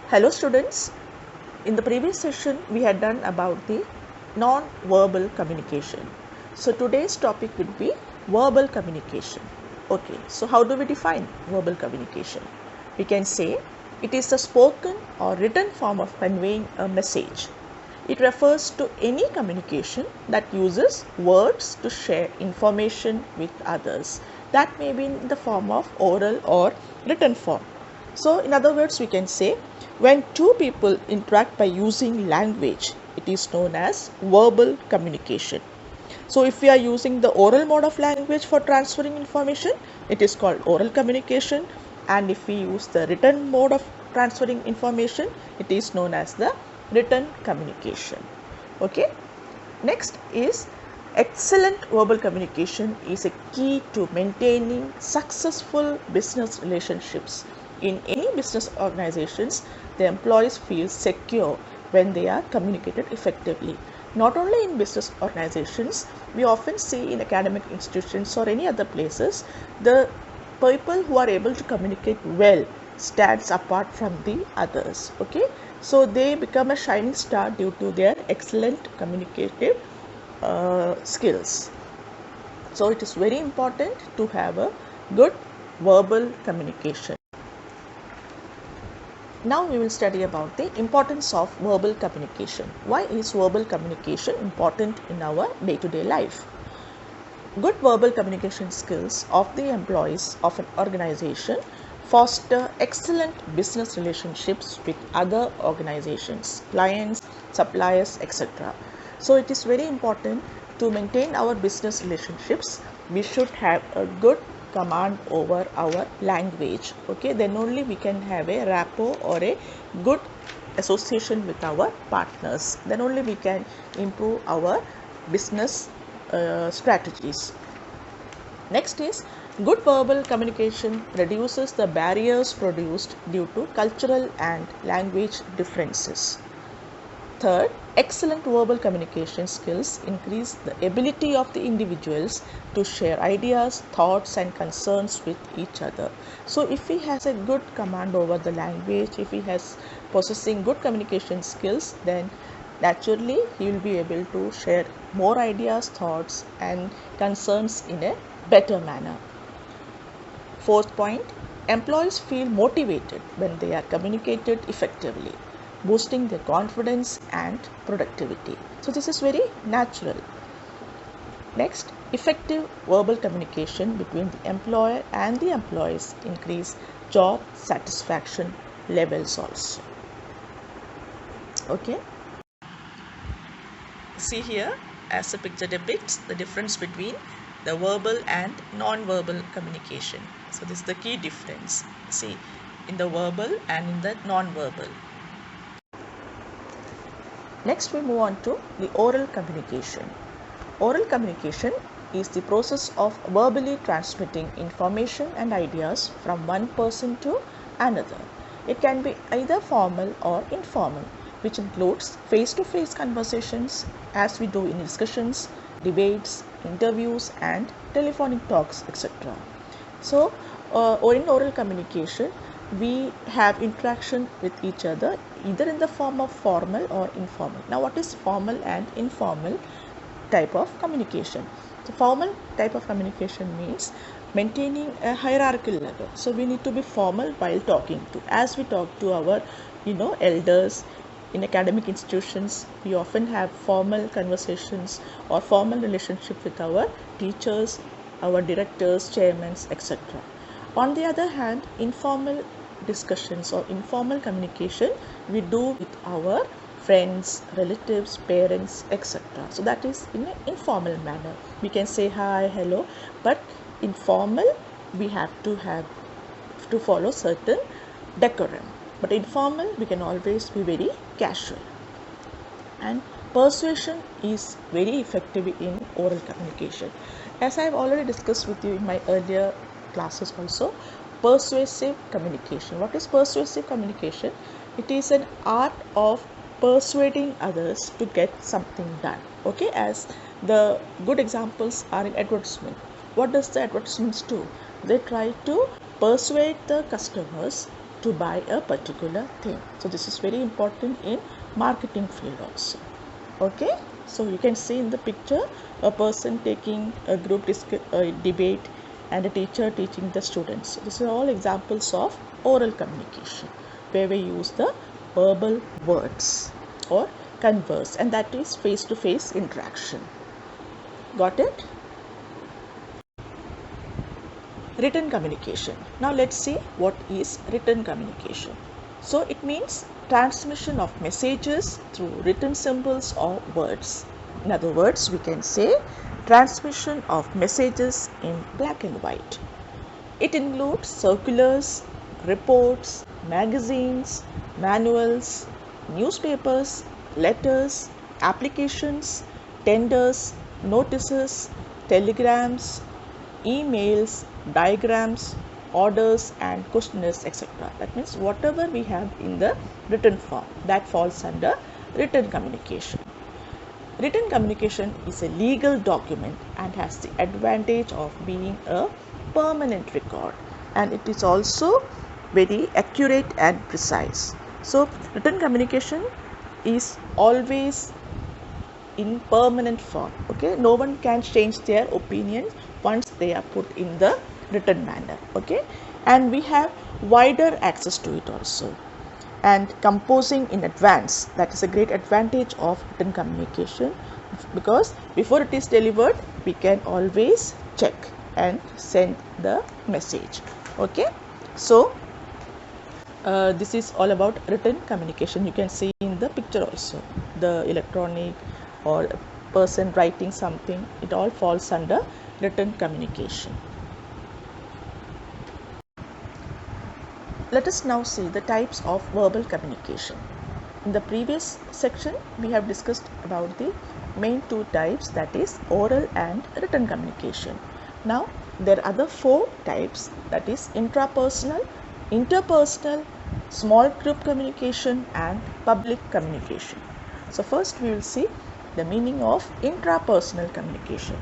Hello students, in the previous session we had done about the non-verbal communication. So today's topic will be verbal communication. Okay, so how do we define verbal communication? We can say it is the spoken or written form of conveying a message. It refers to any communication that uses words to share information with others. That may be in the form of oral or written form. So, in other words, we can say when two people interact by using language, it is known as verbal communication. So, if we are using the oral mode of language for transferring information, it is called oral communication. And if we use the written mode of transferring information, it is known as the written communication. Okay. Next is excellent verbal communication is a key to maintaining successful business relationships. In any business organizations, the employees feel secure when they are communicated effectively. Not only in business organizations, we often see in academic institutions or any other places, the people who are able to communicate well stands apart from the others. Okay, so they become a shining star due to their excellent communicative skills. So it is very important to have a good verbal communication. Now we will study about the importance of verbal communication. Why is verbal communication important in our day-to-day life? Good verbal communication skills of the employees of an organization foster excellent business relationships with other organizations, clients, suppliers, etc. So it is very important to maintain our business relationships. We should have a good command over our language. Okay, then only we can have a rapport or a good association with our partners. Then only we can improve our business strategies. Next is good verbal communication reduces the barriers produced due to cultural and language differences. Third, excellent verbal communication skills increase the ability of the individuals to share ideas, thoughts and concerns with each other. So if he has a good command over the language, if he has possessing good communication skills, then naturally he will be able to share more ideas, thoughts and concerns in a better manner. Fourth point, employees feel motivated when they are communicated effectively, boosting their confidence and productivity. So this is very natural. Next, effective verbal communication between the employer and the employees increase job satisfaction levels also. Okay. See here, as the picture depicts the difference between the verbal and non-verbal communication. So this is the key difference. See, in the verbal and in the non-verbal. Next we move on to the oral communication. Oral communication is the process of verbally transmitting information and ideas from one person to another. It can be either formal or informal, which includes face-to-face conversations as we do in discussions, debates, interviews and telephonic talks, etc. So, in oral communication, we have interaction with each other either in the form of formal or informal. Now, what is formal and informal type of communication? The formal type of communication means maintaining a hierarchical level. So we need to be formal while talking to, as we talk to our elders in academic institutions. We often have formal conversations or formal relationship with our teachers, our directors, chairmen, etc. On the other hand, informal discussions or informal communication we do with our friends, relatives, parents, etc. So that is in an informal manner. We can say hi, hello, but informal we have to follow certain decorum. But informal we can always be very casual. And persuasion is very effective in oral communication. As I have already discussed with you in my earlier classes also, persuasive communication. What is persuasive communication? It is an art of persuading others to get something done. Okay, as the good examples are in advertisement. What does the advertisements do? They try to persuade the customers to buy a particular thing. So this is very important in marketing field also. Okay, so you can see in the picture a person taking a group debate and a teacher teaching the students. So these are all examples of oral communication where we use the verbal words or converse, and that is face-to-face interaction. Got it? Written communication. Now let's see what is written communication. So it means transmission of messages through written symbols or words. In other words, we can say transmission of messages in black and white. It includes circulars, reports, magazines, manuals, newspapers, letters, applications, tenders, notices, telegrams, emails, diagrams, orders and questionnaires, etc. That means whatever we have in the written form, that falls under written communication. Written communication is a legal document and has the advantage of being a permanent record, and it is also very accurate and precise. So written communication is always in permanent form. Okay, no one can change their opinion once they are put in the written manner. Okay, and we have wider access to it also, and composing in advance, that is a great advantage of written communication, because before it is delivered we can always check and send the message. Okay, so this is all about written communication. You can see in the picture also the electronic or person writing something, it all falls under written communication. Let us now see the types of verbal communication. In the previous section, we have discussed about the main two types, that is oral and written communication. Now, there are other four types, that is intrapersonal, interpersonal, small group communication and public communication. So first we will see the meaning of intrapersonal communication.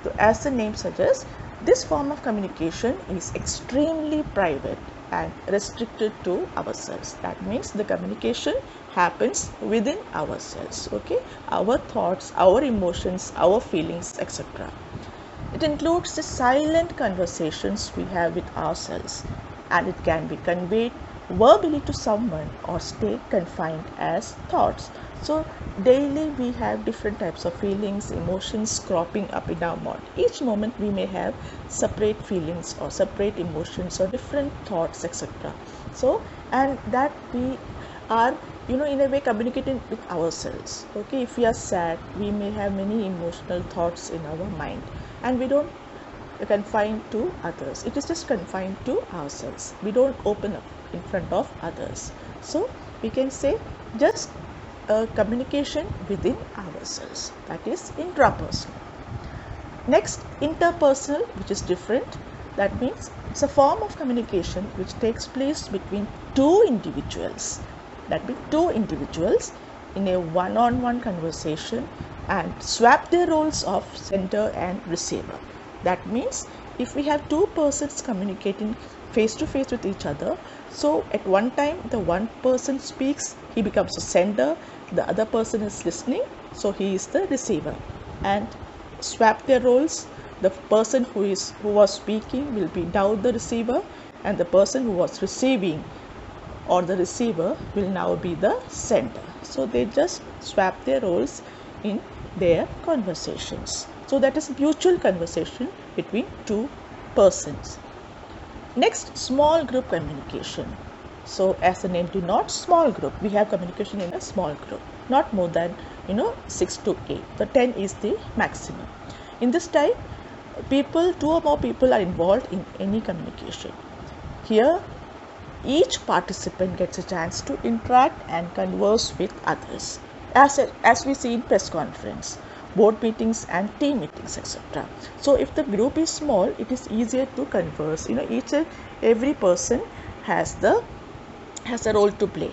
So as the name suggests, this form of communication is extremely private and restricted to ourselves. That means the communication happens within ourselves. Okay, our thoughts, our emotions, our feelings, etc. It includes the silent conversations we have with ourselves, and it can be conveyed verbally to someone or stay confined as thoughts. So daily we have different types of feelings, emotions cropping up in our mind. Each moment we may have separate feelings or separate emotions or different thoughts, etc. So, and that we are, in a way communicating with ourselves. Okay, if we are sad, we may have many emotional thoughts in our mind, and we don't confine to others. It is just confined to ourselves. We don't open up in front of others. So we can say just a communication within ourselves, that is intrapersonal. Next, interpersonal, which is different. That means it's a form of communication which takes place between two individuals. That means two individuals in a one-on-one conversation and swap their roles of sender and receiver. That means if we have two persons communicating face to face with each other, so at one time the one person speaks, he becomes a sender, the other person is listening, so he is the receiver, and swap their roles. The person who was speaking will be now the receiver, and the person who was receiving or the receiver will now be the sender. So they just swap their roles in their conversations. So that is mutual conversation between two persons. Next, small group communication. So as the name denotes, small group, we have communication in a small group, not more than 6 to 8. So 10 is the maximum. In this type, two or more people are involved in any communication. Here, each participant gets a chance to interact and converse with others, as we see in press conference, board meetings and team meetings, etc. So if the group is small, it is easier to converse. Each and every person has a role to play,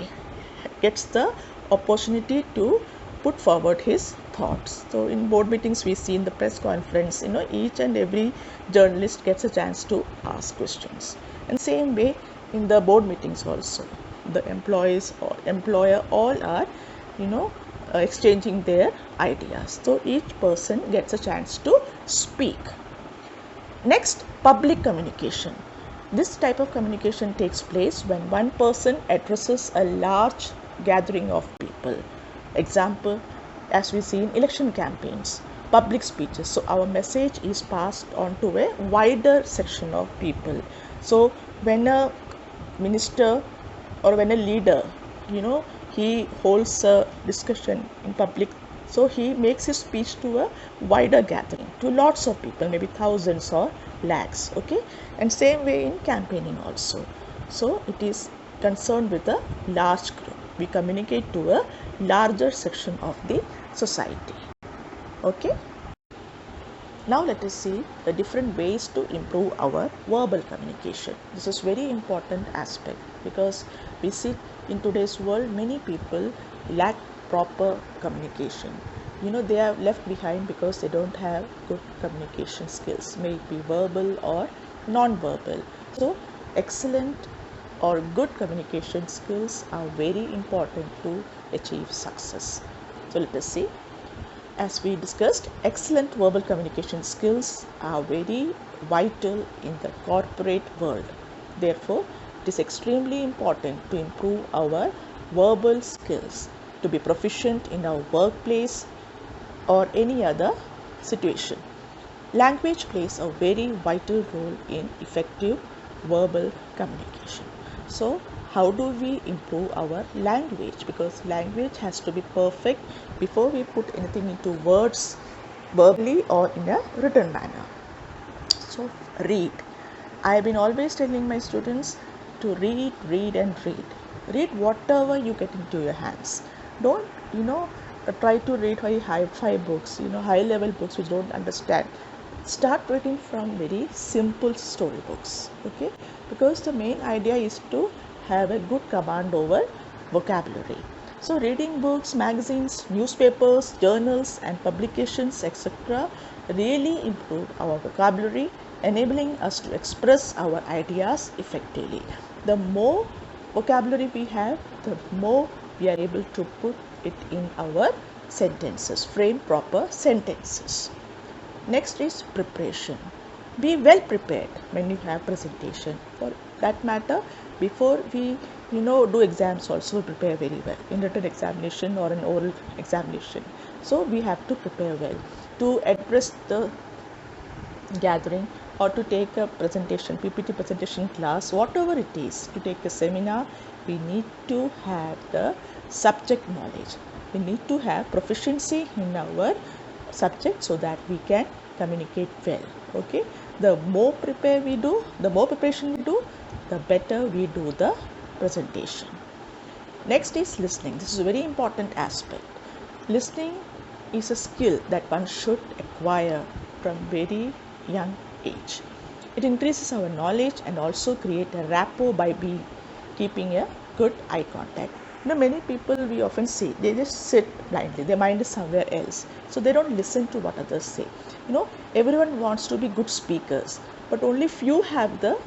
gets the opportunity to put forward his thoughts. So in board meetings, we see in the press conference, each and every journalist gets a chance to ask questions. And same way, in the board meetings also. The employees or employer all are, exchanging their ideas. So each person gets a chance to speak. Next, public communication. This type of communication takes place when one person addresses a large gathering of people. Example, as we see in election campaigns, public speeches. So our message is passed on to a wider section of people. So when a minister or when a leader, he holds a discussion in public, so he makes his speech to a wider gathering, to lots of people, maybe thousands or lakhs. Okay, and same way in campaigning also. So it is concerned with a large group. We communicate to a larger section of the society. Okay, now let us see the different ways to improve our verbal communication. This is very important aspect, because we see in today's world many people lack proper communication. They are left behind because they don't have good communication skills, may it be verbal or non-verbal. So excellent or good communication skills are very important to achieve success. So let us see. As we discussed, excellent verbal communication skills are very vital in the corporate world. Therefore, it is extremely important to improve our verbal skills to be proficient in our workplace or any other situation. Language plays a very vital role in effective verbal communication. So, how do we improve our language? Because language has to be perfect before we put anything into words verbally or in a written manner. So, read. I have been always telling my students to read, read and read. Read whatever you get into your hands. Don't, try to read very high books, high level books which don't understand. Start reading from very simple storybooks. Okay, because the main idea is to have a good command over vocabulary. So reading books, magazines, newspapers, journals and publications, etc. really improve our vocabulary, enabling us to express our ideas effectively. The more vocabulary we have, the more we are able to put it in our sentences, frame proper sentences. Next is preparation. Be well prepared when you have presentation. For that matter, before we do exams also prepare very well in written examination or an oral examination. So we have to prepare well to address the gathering or to take a presentation, PPT presentation class, whatever it is, to take a seminar. We need to have the subject knowledge. We need to have proficiency in our subject so that we can communicate well. Okay, the more preparation we do, the better we do the presentation. Next is listening. This is a very important aspect. Listening is a skill that one should acquire from very young age. It increases our knowledge and also create a rapport by keeping a good eye contact. Many people we often see, they just sit blindly, their mind is somewhere else, so they don't listen to what others say. Everyone wants to be good speakers, but only few have the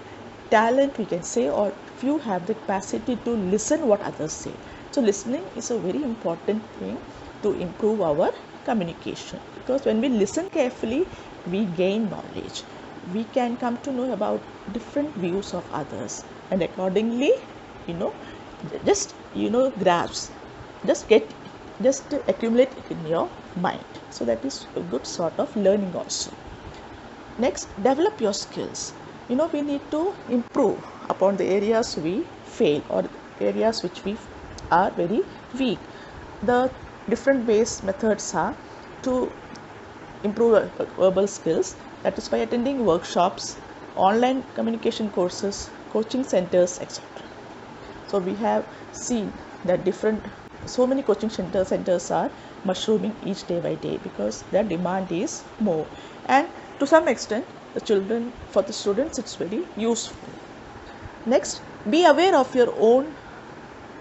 talent, we can say, or few have the capacity to listen what others say. So listening is a very important thing to improve our communication, because when we listen carefully, we gain knowledge. We can come to know about different views of others, and accordingly, just grasp, just accumulate it in your mind. So that is a good sort of learning also. Next, develop your skills. We need to improve upon the areas we fail or areas which we are very weak. The different methods are to improve verbal skills. That is by attending workshops, online communication courses, coaching centers, etc. So we have seen that so many coaching centers are mushrooming each day by day, because the demand is more, and to some extent for the students it's very useful. Next, be aware of your own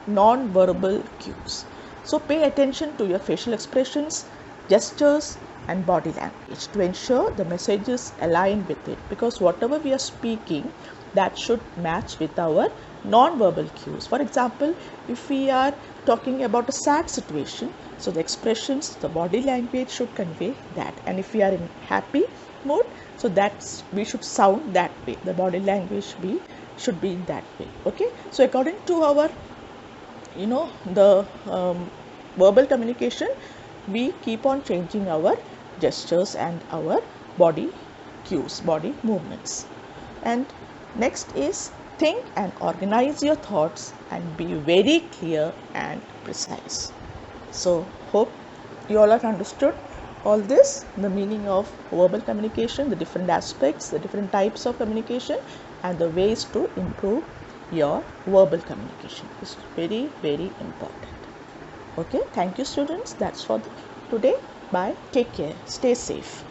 non-verbal cues. So pay attention to your facial expressions, gestures and body language to ensure the messages align with it, because whatever we are speaking, that should match with our non-verbal cues. For example, if we are talking about a sad situation, so the expressions, the body language should convey that. And if we are in happy mood, so that's we should sound that way. The body language should be in that way. Okay. So according to our the verbal communication, we keep on changing our gestures and our body cues, body movements. And next is think and organize your thoughts and be very clear and precise. So hope you all have understood all this, the meaning of verbal communication, the different aspects, the different types of communication, and the ways to improve your verbal communication. Is very, very important. Okay, thank you students. That's for today. Bye. Take care. Stay safe.